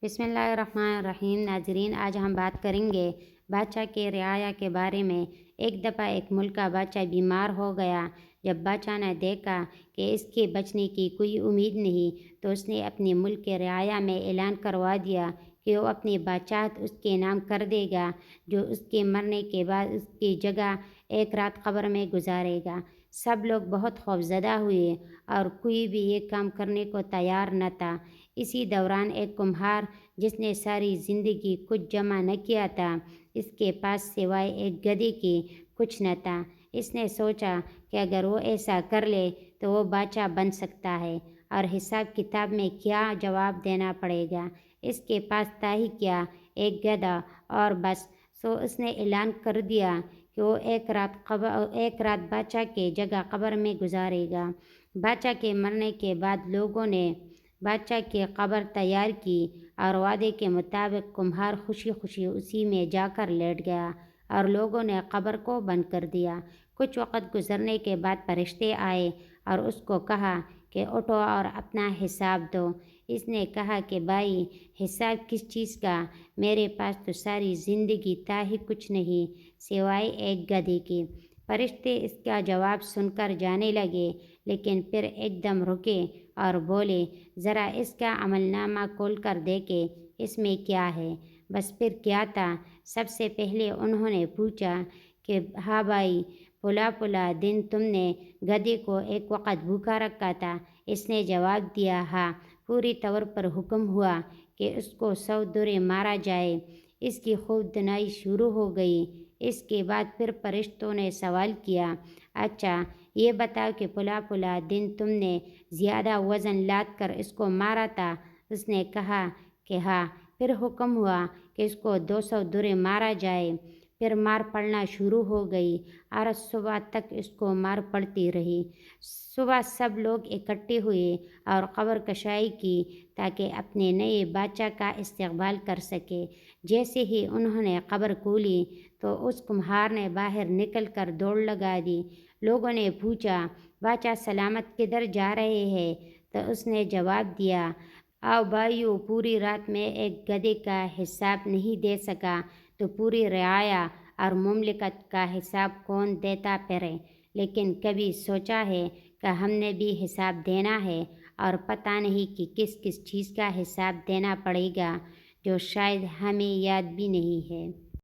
بسم اللہ الرحمن الرحیم۔ ناظرین، آج ہم بات کریں گے بادشاہ کے رعایا کے بارے میں۔ ایک دفعہ ایک ملک کا بادشاہ بیمار ہو گیا۔ جب بادشاہ نے دیکھا کہ اس کے بچنے کی کوئی امید نہیں تو اس نے اپنے ملک کے رعایا میں اعلان کروا دیا کہ وہ اپنی بادشاہت اس کے نام کر دے گا، جو اس کے مرنے کے بعد اس کی جگہ ایک رات قبر میں گزارے گا۔ سب لوگ بہت خوفزدہ ہوئے اور کوئی بھی یہ کام کرنے کو تیار نہ تھا۔ اسی دوران ایک کمہار، جس نے ساری زندگی کچھ جمع نہ کیا تھا، اس کے پاس سوائے ایک گدھے کے کچھ نہ تھا۔ اس نے سوچا کہ اگر وہ ایسا کر لے تو وہ بادشاہ بن سکتا ہے، اور حساب کتاب میں کیا جواب دینا پڑے گا، اس کے پاس تھا ہی کیا، ایک گدھا اور بس۔ سو اس نے اعلان کر دیا کہ وہ ایک رات بادشاہ کے جگہ قبر میں گزارے گا۔ بادشاہ کے مرنے کے بعد لوگوں نے بادشاہ کی قبر تیار کی اور وعدے کے مطابق کمہار خوشی خوشی اسی میں جا کر لیٹ گیا اور لوگوں نے قبر کو بند کر دیا۔ کچھ وقت گزرنے کے بعد فرشتے آئے اور اس کو کہا کہ اٹھو اور اپنا حساب دو۔ اس نے کہا کہ بھائی، حساب کس چیز کا؟ میرے پاس تو ساری زندگی تھا ہی کچھ نہیں سوائے ایک گدھے کے۔ فرشتے اس کا جواب سن کر جانے لگے، لیکن پھر ایک دم رکے اور بولے، ذرا اس کا عمل نامہ کھول کر دیکھے، اس میں کیا ہے؟ بس پھر کیا تھا؟ سب سے پہلے انہوں نے پوچھا کہ ہاں بھائی، پلا دن تم نے گدھے کو ایک وقت بھوکا رکھا تھا؟ اس نے جواب دیا ہاں۔ پوری طور پر حکم ہوا کہ اس کو 100 دورے مارا جائے۔ اس کی خوب دھنائی شروع ہو گئی۔ اس کے بعد پھر فرشتوں نے سوال کیا، اچھا یہ بتاؤ کہ پلا دن تم نے زیادہ وزن لاد کر اس کو مارا تھا؟ اس نے کہا کہ ہاں۔ پھر حکم ہوا کہ اس کو 200 دورے مارا جائے۔ پھر مار پڑنا شروع ہو گئی اور صبح تک اس کو مار پڑتی رہی۔ صبح سب لوگ اکٹھے ہوئے اور قبر کشائی کی تاکہ اپنے نئے بادشاہ کا استقبال کر سکے۔ جیسے ہی انہوں نے قبر کھولی تو اس کمہار نے باہر نکل کر دوڑ لگا دی۔ لوگوں نے پوچھا، بادشاہ سلامت کدھر جا رہے ہیں؟ تو اس نے جواب دیا، آؤ بھائیو، پوری رات میں ایک گدھے کا حساب نہیں دے سکا تو پوری رعایا اور مملکت کا حساب کون دیتا پھرے؟ لیکن کبھی سوچا ہے کہ ہم نے بھی حساب دینا ہے، اور پتہ نہیں کہ کس کس چیز کا حساب دینا پڑے گا، جو شاید ہمیں یاد بھی نہیں ہے۔